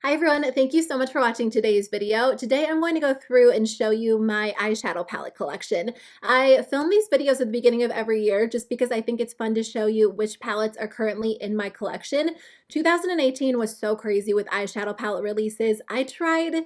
Hi everyone, thank you so much for watching today's video. Today I'm going to go through and show you my eyeshadow palette collection. I film these videos at the beginning of every year just because I think it's fun to show you which palettes are currently in my collection. 2018 was so crazy with eyeshadow palette releases. I tried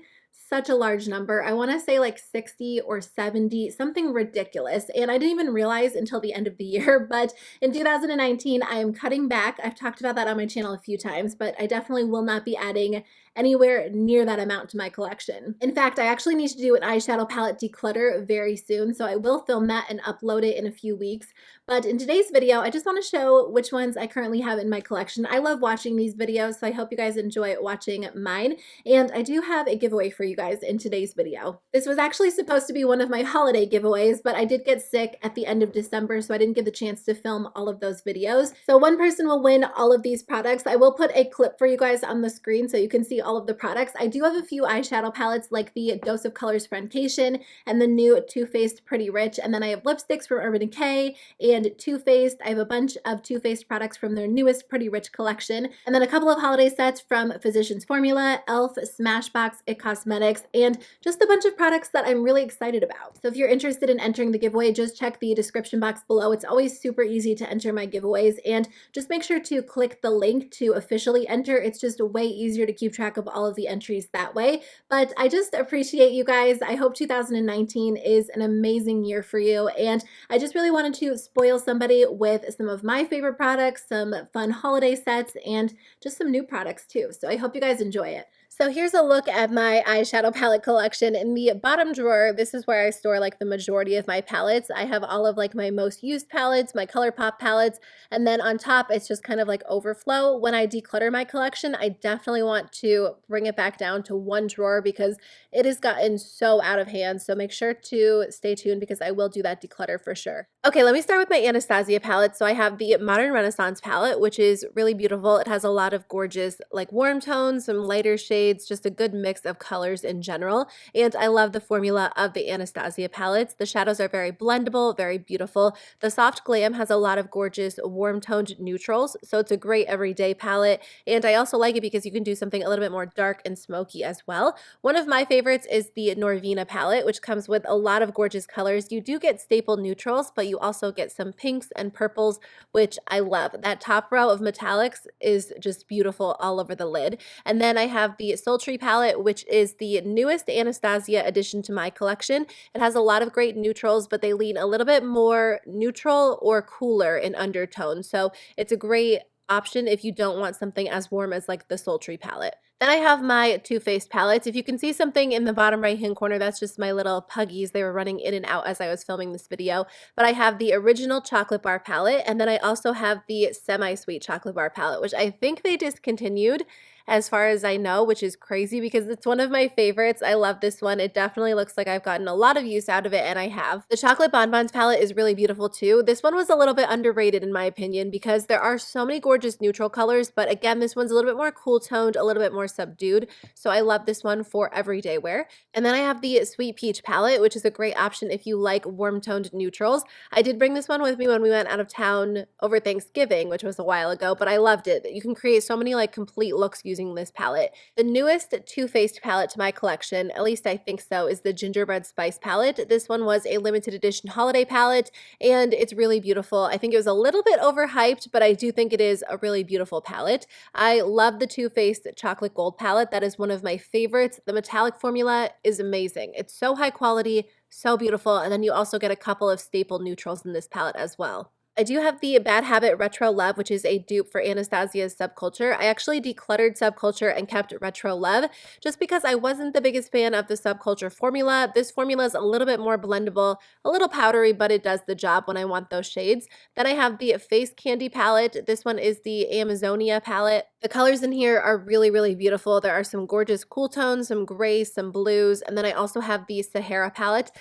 such a large number. I want to say like 60 or 70, something ridiculous. And I didn't even realize until the end of the year, but in 2019, I am cutting back. I've talked about that on my channel a few times, but I definitely will not be adding anywhere near that amount to my collection. In fact, I actually need to do an eyeshadow palette declutter very soon, so I will film that and upload it in a few weeks. But in today's video, I just want to show which ones I currently have in my collection. I love watching these videos, so I hope you guys enjoy watching mine. And I do have a giveaway for you guys in today's video. This was actually supposed to be one of my holiday giveaways, but I did get sick at the end of December, so I didn't get the chance to film all of those videos. So one person will win all of these products. I will put a clip for you guys on the screen so you can see all of the products. I do have a few eyeshadow palettes like the Dose of Colors Friendcation and the new Too Faced Pretty Rich, and then I have lipsticks from Urban Decay and Too Faced. I have a bunch of Too Faced products from their newest Pretty Rich collection, and then a couple of holiday sets from Physicians Formula, e.l.f., Smashbox, IT Cosmetics, and just a bunch of products that I'm really excited about. So if you're interested in entering the giveaway, just check the description box below. It's always super easy to enter my giveaways, and just make sure to click the link to officially enter. It's just way easier to keep track of all of the entries that way. But I just appreciate you guys. I hope 2019 is an amazing year for you, and I just really wanted to spoil somebody with some of my favorite products, some fun holiday sets, and just some new products too. So I hope you guys enjoy it. So here's a look at my eyeshadow palette collection. In the bottom drawer, this is where I store like the majority of my palettes. I have all of like my most used palettes, my ColourPop palettes, and then on top, it's just kind of like overflow. When I declutter my collection, I definitely want to bring it back down to one drawer because it has gotten so out of hand. So make sure to stay tuned because I will do that declutter for sure. Okay, let me start with my Anastasia palette. So I have the Modern Renaissance palette, which is really beautiful. It has a lot of gorgeous like warm tones, some lighter shades, just a good mix of colors in general. And I love the formula of the Anastasia palettes. The shadows are very blendable, very beautiful. The Soft Glam has a lot of gorgeous warm toned neutrals, so it's a great everyday palette. And I also like it because you can do something a little bit more dark and smoky as well. One of my favorites is the Norvina palette, which comes with a lot of gorgeous colors. You do get staple neutrals, but you also get some pinks and purples, which I love. That top row of metallics is just beautiful all over the lid. And then I have the Sultry palette, which is the newest Anastasia addition to my collection. It has a lot of great neutrals, but they lean a little bit more neutral or cooler in undertone. So it's a great option if you don't want something as warm as like the Sultry palette. Then I have my Too Faced palettes. If you can see something in the bottom right hand corner, that's just my little puggies. They were running in and out as I was filming this video. But I have the original chocolate bar palette, and then I also have the semi-sweet chocolate bar palette, which I think they discontinued as far as I know, which is crazy because it's one of my favorites. I love this one. It definitely looks like I've gotten a lot of use out of it, and I have. The Chocolate Bonbons palette is really beautiful too. This one was a little bit underrated in my opinion because there are so many gorgeous neutral colors, but again, this one's a little bit more cool toned, a little bit more subdued. So I love this one for everyday wear. And then I have the Sweet Peach palette, which is a great option if you like warm toned neutrals. I did bring this one with me when we went out of town over Thanksgiving, which was a while ago, but I loved it. You can create so many like complete looks using this palette. The newest Too Faced palette to my collection, at least I think so, is the Gingerbread Spice palette. This one was a limited edition holiday palette, and it's really beautiful. I think it was a little bit overhyped, but I do think it is a really beautiful palette. I love the Too Faced Chocolate Gold palette. That is one of my favorites. The metallic formula is amazing. It's so high quality, so beautiful, and then you also get a couple of staple neutrals in this palette as well. I do have the Bad Habit Retro Love, which is a dupe for Anastasia's Subculture. I actually decluttered Subculture and kept Retro Love just because I wasn't the biggest fan of the Subculture formula. This formula is a little bit more blendable, a little powdery, but it does the job when I want those shades. Then I have the Face Candy palette. This one is the Amazonia palette. The colors in here are really, really beautiful. There are some gorgeous cool tones, some grays, some blues, and then I also have the Ceirra palette.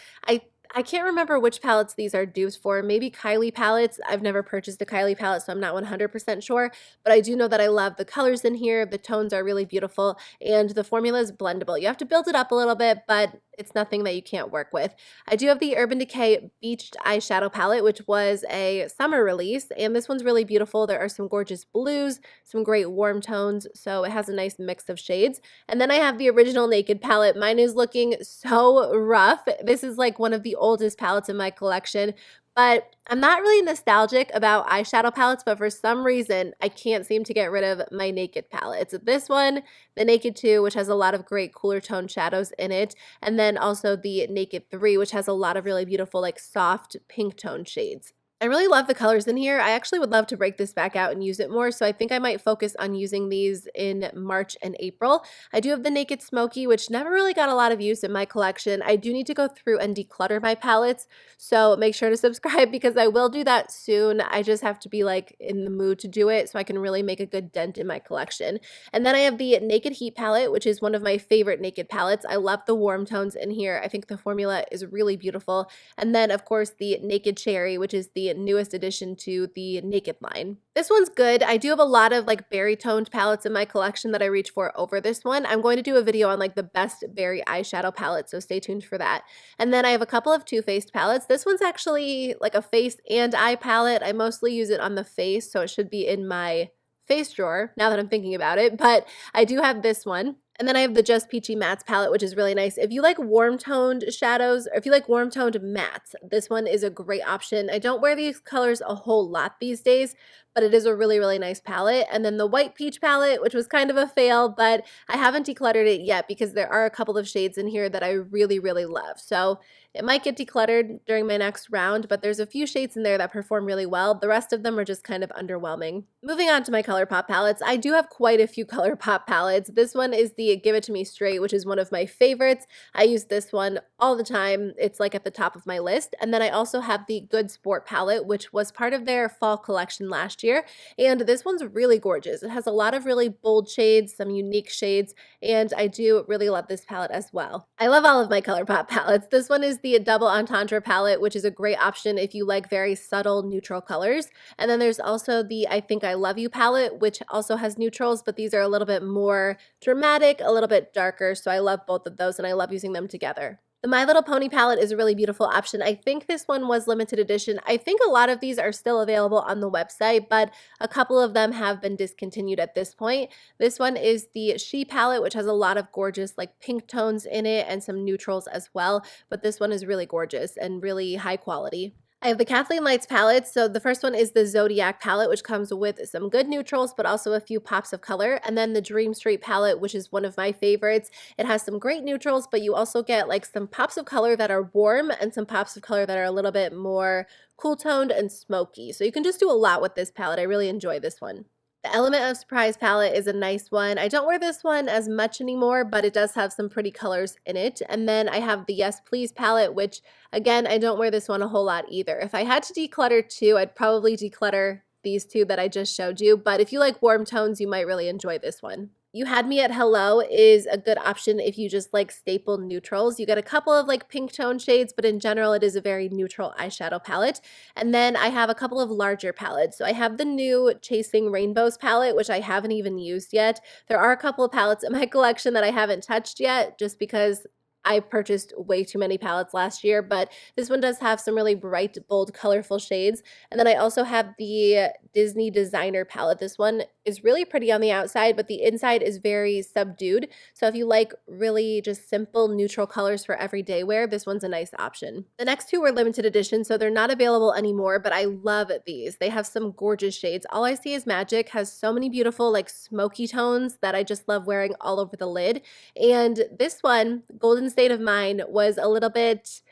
I can't remember which palettes these are dupes for. Maybe Kylie palettes. I've never purchased a Kylie palette, so I'm not 100% sure. But I do know that I love the colors in here. The tones are really beautiful, and the formula is blendable. You have to build it up a little bit, but it's nothing that you can't work with. I do have the Urban Decay Beached Eyeshadow Palette, which was a summer release, and this one's really beautiful. There are some gorgeous blues, some great warm tones, so it has a nice mix of shades. And then I have the original Naked palette. Mine is looking so rough. This is like one of the oldest palettes in my collection, but I'm not really nostalgic about eyeshadow palettes, but for some reason, I can't seem to get rid of my Naked palette. It's this one, the Naked 2, which has a lot of great cooler tone shadows in it, and then also the Naked 3, which has a lot of really beautiful, like soft pink tone shades. I really love the colors in here. I actually would love to break this back out and use it more, so I think I might focus on using these in March and April. I do have the Naked Smoky, which never really got a lot of use in my collection. I do need to go through and declutter my palettes, so make sure to subscribe because I will do that soon. I just have to be like in the mood to do it so I can really make a good dent in my collection. And then I have the Naked Heat palette, which is one of my favorite Naked palettes. I love the warm tones in here. I think the formula is really beautiful. And then, of course, the Naked Cherry, which is the newest addition to the Naked line. This one's good. I do have a lot of like berry toned palettes in my collection that I reach for over this one. I'm going to do a video on like the best berry eyeshadow palette, so stay tuned for that. And then I have a couple of Too Faced palettes. This one's actually like a face and eye palette. I mostly use it on the face, so it should be in my face drawer now that I'm thinking about it, but I do have this one. And then I have the Just Peachy Mattes palette, which is really nice. If you like warm-toned shadows, or if you like warm-toned mattes, this one is a great option. I don't wear these colors a whole lot these days, but it is a really, really nice palette. And then the White Peach palette, which was kind of a fail, but I haven't decluttered it yet because there are a couple of shades in here that I really, really love. So it might get decluttered during my next round, but there's a few shades in there that perform really well. The rest of them are just kind of underwhelming. Moving on to my ColourPop palettes, I do have quite a few ColourPop palettes. This one is the Give It To Me Straight, which is one of my favorites. I use this one all the time. It's like at the top of my list. And then I also have the Good Sport palette, which was part of their fall collection last year. And this one's really gorgeous. It has a lot of really bold shades, some unique shades, and I do really love this palette as well. I love all of my ColourPop palettes. This one is the Double Entendre palette, which is a great option if you like very subtle neutral colors. And then there's also the I Think I Love You palette, which also has neutrals, but these are a little bit more dramatic, a little bit darker, so I love both of those and I love using them together. The My Little Pony palette is a really beautiful option. I think this one was limited edition. I think a lot of these are still available on the website, but a couple of them have been discontinued at this point. This one is the She palette, which has a lot of gorgeous like pink tones in it and some neutrals as well, but this one is really gorgeous and really high quality. I have the Kathleen Lights palette. So the first one is the Zodiac palette, which comes with some good neutrals, but also a few pops of color. And then the Dream Street palette, which is one of my favorites. It has some great neutrals, but you also get like some pops of color that are warm and some pops of color that are a little bit more cool toned and smoky. So you can just do a lot with this palette. I really enjoy this one. The Element of Surprise palette is a nice one. I don't wear this one as much anymore, but it does have some pretty colors in it. And then I have the Yes Please palette, which again, I don't wear this one a whole lot either. If I had to declutter two, I'd probably declutter these two that I just showed you. But if you like warm tones, you might really enjoy this one. You Had Me at Hello is a good option if you just like staple neutrals. You get a couple of like pink tone shades, but in general, it is a very neutral eyeshadow palette. And then I have a couple of larger palettes. So I have the new Chasing Rainbows palette, which I haven't even used yet. There are a couple of palettes in my collection that I haven't touched yet just because I purchased way too many palettes last year, but this one does have some really bright, bold, colorful shades. And then I also have the Disney Designer palette. This one is really pretty on the outside, but the inside is very subdued. So if you like really just simple neutral colors for everyday wear, this one's a nice option. The next two were limited edition, so they're not available anymore, but I love these. They have some gorgeous shades. All I See Is Magic has so many beautiful like smoky tones that I just love wearing all over the lid. And this one, Golden State of Mind, was a little bit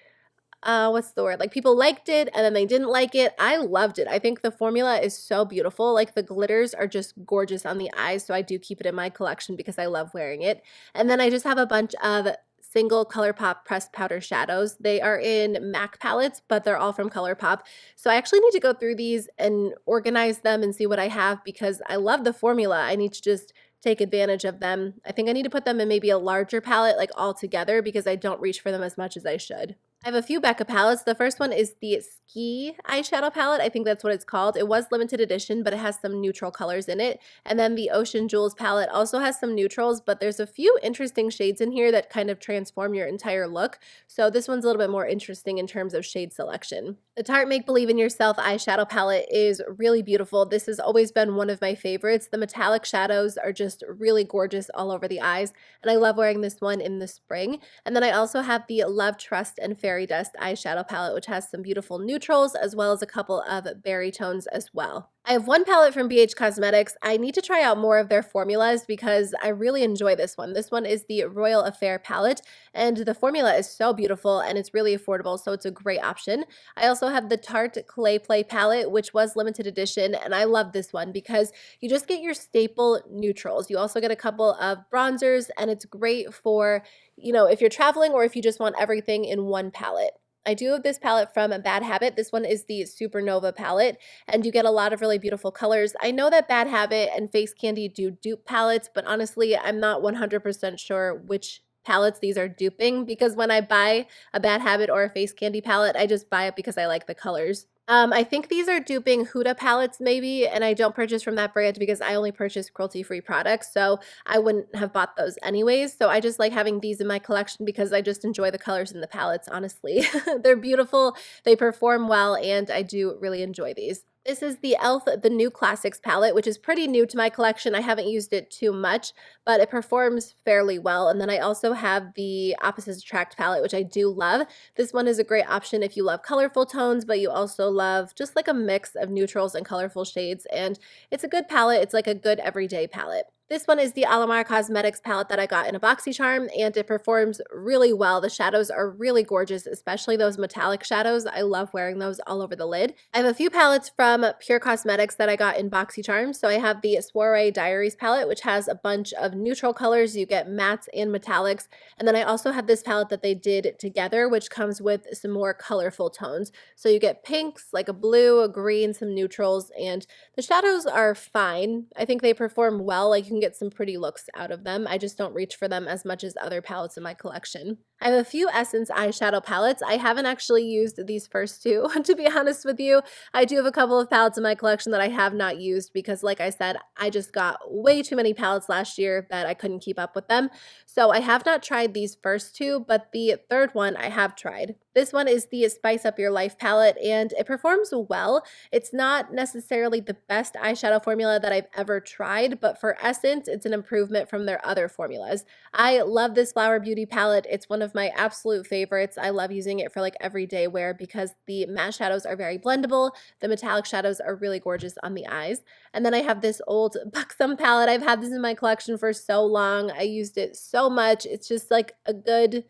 what's the word? Like people liked it and then they didn't like it. I loved it. I think the formula is so beautiful. Like the glitters are just gorgeous on the eyes. So I do keep it in my collection because I love wearing it. And then I just have a bunch of single ColourPop pressed powder shadows. They are in MAC palettes, but they're all from ColourPop. So I actually need to go through these and organize them and see what I have because I love the formula. I need to just take advantage of them. I think I need to put them in maybe a larger palette like all together because I don't reach for them as much as I should. I have a few Becca palettes. The first one is the Ski eyeshadow palette. I think that's what it's called. It was limited edition, but it has some neutral colors in it. And then the Ocean Jewels palette also has some neutrals, but there's a few interesting shades in here that kind of transform your entire look. So this one's a little bit more interesting in terms of shade selection. The Tarte Make Believe in Yourself eyeshadow palette is really beautiful. This has always been one of my favorites. The metallic shadows are just really gorgeous all over the eyes, and I love wearing this one in the spring. And then I also have the Love, Trust, and Fairy Dust eyeshadow palette, which has some beautiful neutrals as well as a couple of berry tones as well. I have one palette from BH Cosmetics. I need to try out more of their formulas because I really enjoy this one. This one is the Royal Affair palette, and the formula is so beautiful and it's really affordable, so it's a great option. I also have the Tarte Clay Play palette, which was limited edition, and I love this one because you just get your staple neutrals. You also get a couple of bronzers, and it's great for, if you're traveling or if you just want everything in one palette. I do have this palette from Bad Habit. This one is the Supernova palette, and you get a lot of really beautiful colors. I know that Bad Habit and Face Candy do dupe palettes, but honestly, I'm not 100% sure which palettes these are duping, because when I buy a Bad Habit or a Face Candy palette, I just buy it because I like the colors. I think these are duping Huda palettes maybe, and I don't purchase from that brand because I only purchase cruelty-free products, so I wouldn't have bought those anyways. So I just like having these in my collection because I just enjoy the colors in the palettes, honestly. They're beautiful, they perform well, and I do really enjoy these. This is the e.l.f. The New Classics palette, which is pretty new to my collection. I haven't used it too much, but it performs fairly well. And then I also have the Opposites Attract palette, which I do love. This one is a great option if you love colorful tones, but you also love just like a mix of neutrals and colorful shades. And it's a good palette. It's like a good everyday palette. This one is the Alamar Cosmetics palette that I got in a BoxyCharm, and it performs really well. The shadows are really gorgeous, especially those metallic shadows. I love wearing those all over the lid. I have a few palettes from Pure Cosmetics that I got in BoxyCharm. So I have the Soiree Diaries palette, which has a bunch of neutral colors. You get mattes and metallics. And then I also have this palette that they did together, which comes with some more colorful tones. So you get pinks, like a blue, a green, some neutrals, and the shadows are fine. I think they perform well. Like, you can get some pretty looks out of them. I just don't reach for them as much as other palettes in my collection. I have a few Essence eyeshadow palettes. I haven't actually used these first two, to be honest with you. I do have a couple of palettes in my collection that I have not used because, like I said, I just got way too many palettes last year that I couldn't keep up with them. So I have not tried these first two, but the third one I have tried. This one is the Spice Up Your Life palette, and it performs well. It's not necessarily the best eyeshadow formula that I've ever tried, but for Essence, it's an improvement from their other formulas. I love this Flower Beauty palette. It's one of my absolute favorites. I love using it for like everyday wear because the matte shadows are very blendable. The metallic shadows are really gorgeous on the eyes. And then I have this old Buxom palette. I've had this in my collection for so long. I used it so much. It's just like a good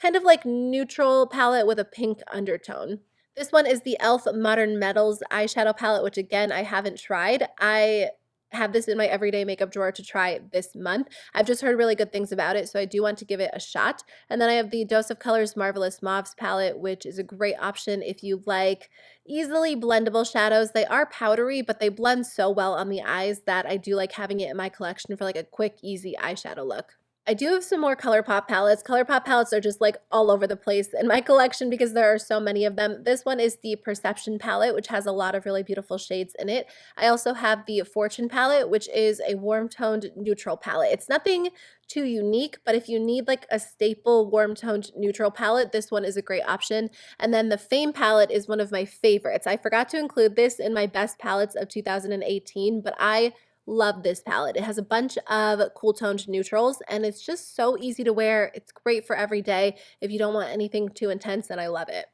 kind of like neutral palette with a pink undertone. This one is the e.l.f. Modern Metals eyeshadow palette, which again, I haven't tried. I have this in my everyday makeup drawer to try this month. I've just heard really good things about it, so I do want to give it a shot. And then I have the Dose of Colors Marvelous Mauves palette, which is a great option if you like easily blendable shadows. They are powdery, but they blend so well on the eyes that I do like having it in my collection for like a quick, easy eyeshadow look. I do have some more ColourPop palettes. ColourPop palettes are just like all over the place in my collection because there are so many of them. This one is the Perception palette, which has a lot of really beautiful shades in it. I also have the Fortune palette, which is a warm-toned neutral palette. It's nothing too unique, but if you need like a staple warm-toned neutral palette, this one is a great option. And then the Fame palette is one of my favorites. I forgot to include this in my best palettes of 2018, but I love this palette. It has a bunch of cool toned neutrals, and it's just so easy to wear. It's great for every day if you don't want anything too intense, and I love it.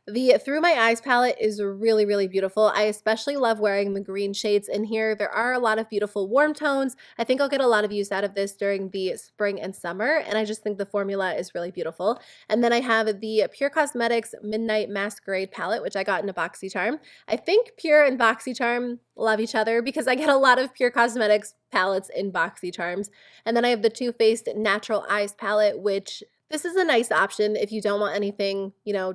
The Through My Eyes palette is really, really beautiful. I especially love wearing the green shades in here. There are a lot of beautiful warm tones. I think I'll get a lot of use out of this during the spring and summer, and I just think the formula is really beautiful. And then I have the Pure Cosmetics Midnight Masquerade palette, which I got in a BoxyCharm. I think Pure and BoxyCharm love each other because I get a lot of Pure Cosmetics palettes in BoxyCharms. And then I have the Too Faced Natural Eyes palette, which This is a nice option if you don't want anything,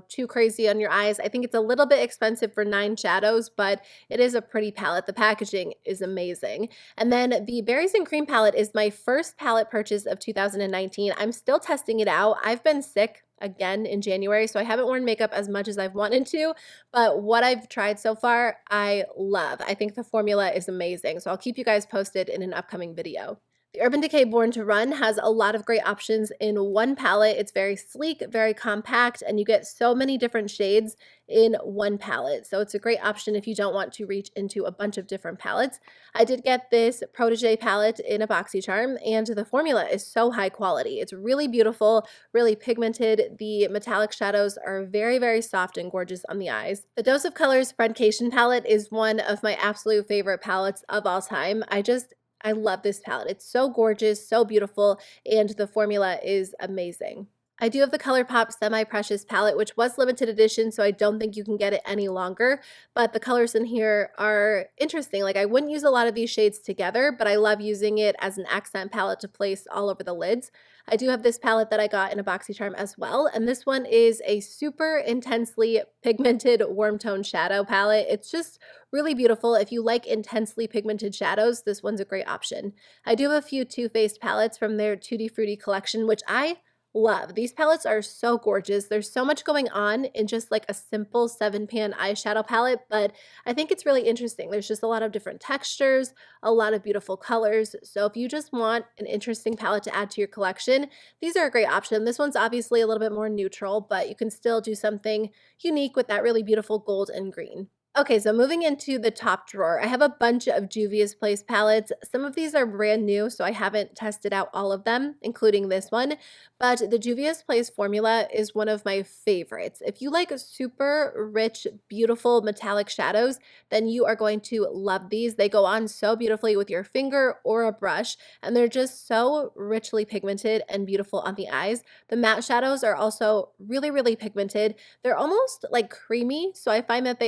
too crazy on your eyes. I think it's a little bit expensive for 9 shadows, but it is a pretty palette. The packaging is amazing. And then the Berries and Cream palette is my first palette purchase of 2019. I'm still testing it out. I've been sick again in January, so I haven't worn makeup as much as I've wanted to, but what I've tried so far, I love. I think the formula is amazing, so I'll keep you guys posted in an upcoming video. The Urban Decay Born to Run has a lot of great options in one palette. It's very sleek, very compact, and you get so many different shades in one palette. So it's a great option if you don't want to reach into a bunch of different palettes. I did get this Protégé palette in a BoxyCharm, and the formula is so high quality. It's really beautiful, really pigmented. The metallic shadows are very, very soft and gorgeous on the eyes. The Dose of Colors Friendcation palette is one of my absolute favorite palettes of all time. I love this palette. It's so gorgeous, so beautiful, and the formula is amazing. I do have the ColourPop Semi-Precious palette, which was limited edition, so I don't think you can get it any longer, but the colors in here are interesting. Like, I wouldn't use a lot of these shades together, but I love using it as an accent palette to place all over the lids. I do have this palette that I got in a BoxyCharm as well, and this one is a super intensely pigmented warm tone shadow palette. It's just really beautiful. If you like intensely pigmented shadows, this one's a great option. I do have a few Too Faced palettes from their Tutti Frutti collection, which I love. These palettes are so gorgeous. There's so much going on in just like a simple 7-pan eyeshadow palette, but I think it's really interesting. There's just a lot of different textures, a lot of beautiful colors. So if you just want an interesting palette to add to your collection, these are a great option. This one's obviously a little bit more neutral, but you can still do something unique with that really beautiful gold and green. Okay, so moving into the top drawer, I have a bunch of Juvia's Place palettes. Some of these are brand new, so I haven't tested out all of them, including this one, but the Juvia's Place formula is one of my favorites. If you like super rich, beautiful metallic shadows, then you are going to love these. They go on so beautifully with your finger or a brush, and they're just so richly pigmented and beautiful on the eyes. The matte shadows are also really, really pigmented. They're almost like creamy, so I find that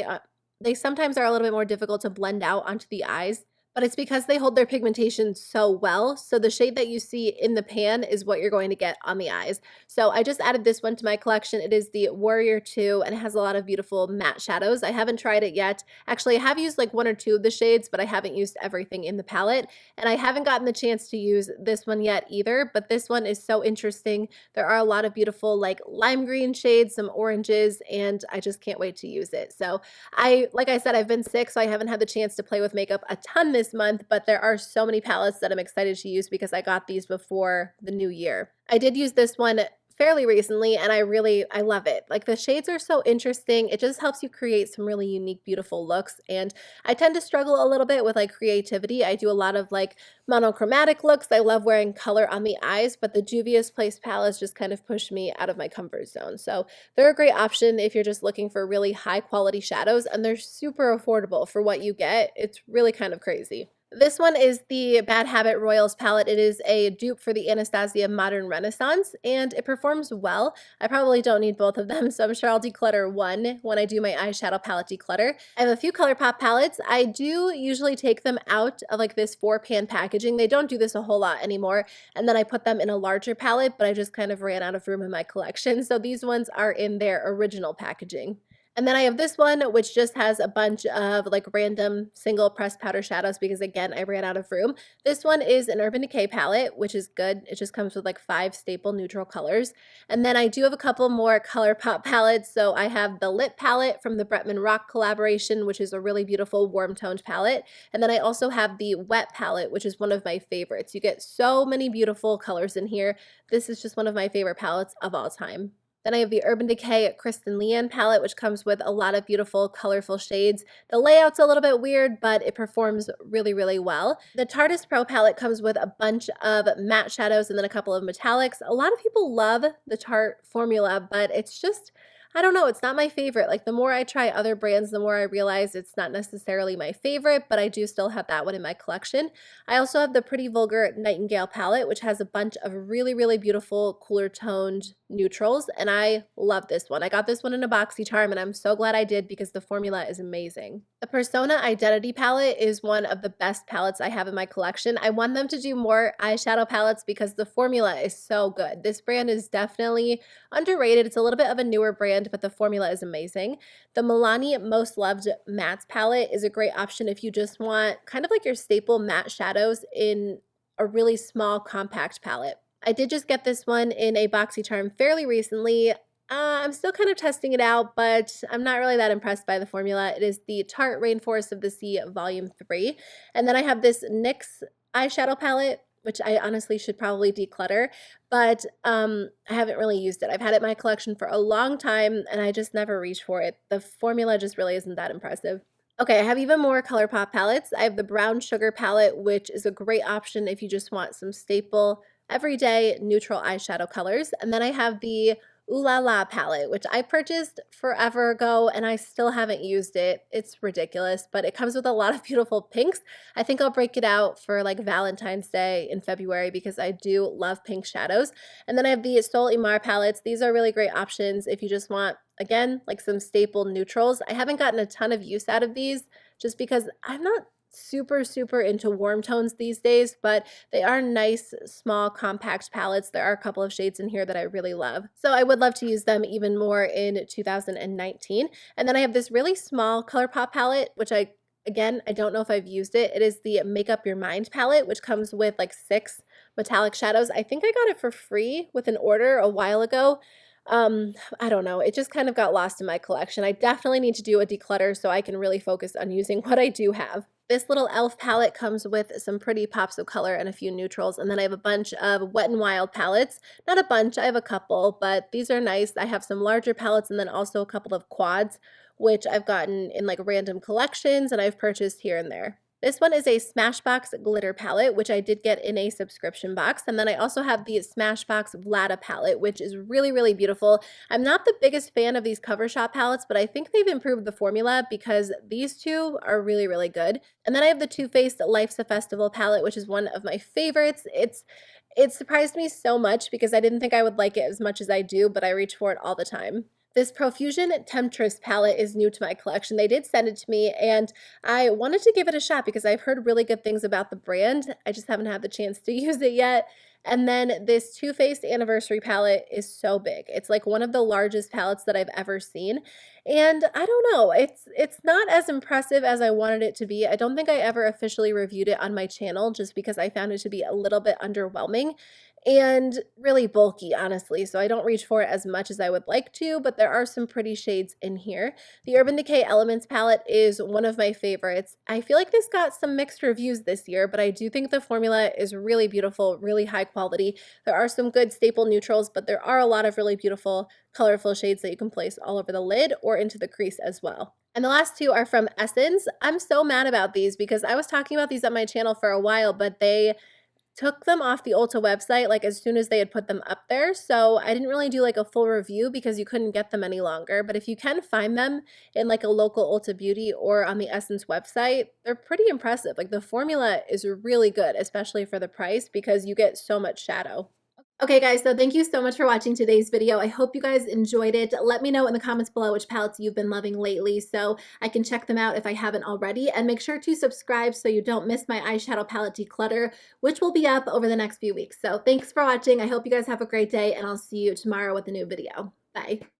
they sometimes are a little bit more difficult to blend out onto the eyes, but it's because they hold their pigmentation so well. So the shade that you see in the pan is what you're going to get on the eyes. So I just added this one to my collection. It is the Warrior 2 and it has a lot of beautiful matte shadows. I haven't tried it yet. Actually, I have used like 1 or 2 of the shades, but I haven't used everything in the palette. And I haven't gotten the chance to use this one yet either, but this one is so interesting. There are a lot of beautiful like lime green shades, some oranges, and I just can't wait to use it. So like I said, I've been sick, so I haven't had the chance to play with makeup a ton this month, but there are so many palettes that I'm excited to use because I got these before the new year. I did use this one fairly recently and I love it. Like the shades are so interesting. It just helps you create some really unique, beautiful looks. And I tend to struggle a little bit with like creativity. I do a lot of like monochromatic looks. I love wearing color on the eyes, but the Juvia's Place palettes just kind of push me out of my comfort zone. So they're a great option if you're just looking for really high quality shadows, and they're super affordable for what you get. It's really kind of crazy. This one is the Bad Habit Royals palette. It is a dupe for the Anastasia Modern Renaissance, and it performs well. I probably don't need both of them, so I'm sure I'll declutter one when I do my eyeshadow palette declutter. I have a few ColourPop palettes. I do usually take them out of like this 4-pan packaging. They don't do this a whole lot anymore, and then I put them in a larger palette, but I just kind of ran out of room in my collection, so these ones are in their original packaging. And then I have this one, which just has a bunch of like random single pressed powder shadows because again, I ran out of room. This one is an Urban Decay palette, which is good. It just comes with like 5 staple neutral colors. And then I do have a couple more ColourPop palettes. So I have the Lip palette from the Bretman Rock collaboration, which is a really beautiful warm toned palette. And then I also have the Wet palette, which is one of my favorites. You get so many beautiful colors in here. This is just one of my favorite palettes of all time. Then I have the Urban Decay Kristen Leanne palette, which comes with a lot of beautiful, colorful shades. The layout's a little bit weird, but it performs really, really well. The Tarteist Pro palette comes with a bunch of matte shadows and then a couple of metallics. A lot of people love the Tarte formula, but it's just, I don't know, it's not my favorite. Like the more I try other brands, the more I realize it's not necessarily my favorite, but I do still have that one in my collection. I also have the Pretty Vulgar Nightingale palette, which has a bunch of really, really beautiful, cooler toned neutrals, and I love this one. I got this one in a BoxyCharm, and I'm so glad I did because the formula is amazing. The Persona Identity palette is one of the best palettes I have in my collection. I want them to do more eyeshadow palettes because the formula is so good. This brand is definitely underrated. It's a little bit of a newer brand, but the formula is amazing. The Milani Most Loved Mattes palette is a great option if you just want kind of like your staple matte shadows in a really small compact palette. I did just get this one in a BoxyCharm fairly recently. I'm still kind of testing it out, but I'm not really that impressed by the formula. It is the Tarte Rainforest of the Sea Volume 3. And then I have this NYX eyeshadow palette, which I honestly should probably declutter, but I haven't really used it. I've had it in my collection for a long time, and I just never reached for it. The formula just really isn't that impressive. Okay, I have even more ColourPop palettes. I have the Brown Sugar palette, which is a great option if you just want some staple, everyday, neutral eyeshadow colors. And then I have the Ooh La La palette, which I purchased forever ago and I still haven't used it. It's ridiculous, but it comes with a lot of beautiful pinks. I think I'll break it out for like Valentine's Day in February because I do love pink shadows. And then I have the Sol Imar palettes. These are really great options if you just want, again, like some staple neutrals. I haven't gotten a ton of use out of these just because I'm not super into warm tones these days, but they are nice, small, compact palettes. There are a couple of shades in here that I really love. So I would love to use them even more in 2019. And then I have this really small ColourPop palette, which again, I don't know if I've used it. It is the Make Up Your Mind palette, which comes with like 6 metallic shadows. I think I got it for free with an order a while ago. I don't know. It just kind of got lost in my collection. I definitely need to do a declutter so I can really focus on using what I do have. This little e.l.f. palette comes with some pretty pops of color and a few neutrals, and then I have a bunch of Wet n Wild palettes. Not a bunch, I have a couple, but these are nice. I have some larger palettes and then also a couple of quads, which I've gotten in like random collections and I've purchased here and there. This one is a Smashbox glitter palette, which I did get in a subscription box. And then I also have the Smashbox Vlada palette, which is really, really beautiful. I'm not the biggest fan of these cover shop palettes, but I think they've improved the formula because these two are really, really good. And then I have the Too Faced Life's a Festival palette, which is one of my favorites. It surprised me so much because I didn't think I would like it as much as I do, but I reach for it all the time. This Profusion Temptress palette is new to my collection. They did send it to me, and I wanted to give it a shot because I've heard really good things about the brand. I just haven't had the chance to use it yet. And then this Too Faced Anniversary palette is so big. It's like one of the largest palettes that I've ever seen. And I don't know, it's not as impressive as I wanted it to be. I don't think I ever officially reviewed it on my channel just because I found it to be a little bit underwhelming and really bulky, honestly. So I don't reach for it as much as I would like to, but there are some pretty shades in here. The Urban Decay Elements palette is one of my favorites. I feel like this got some mixed reviews this year, but I do think the formula is really beautiful, really high quality. There are some good staple neutrals, but there are a lot of really beautiful, colorful shades that you can place all over the lid or into the crease as well. And the last two are from Essence. I'm so mad about these because I was talking about these on my channel for a while, but they took them off the Ulta website like as soon as they had put them up there. So I didn't really do like a full review because you couldn't get them any longer. But if you can find them in like a local Ulta Beauty or on the Essence website, they're pretty impressive. Like the formula is really good, especially for the price because you get so much shadow. Okay guys, so thank you so much for watching today's video. I hope you guys enjoyed it. Let me know in the comments below which palettes you've been loving lately so I can check them out if I haven't already. And make sure to subscribe so you don't miss my eyeshadow palette declutter, which will be up over the next few weeks. So thanks for watching. I hope you guys have a great day and I'll see you tomorrow with a new video. Bye.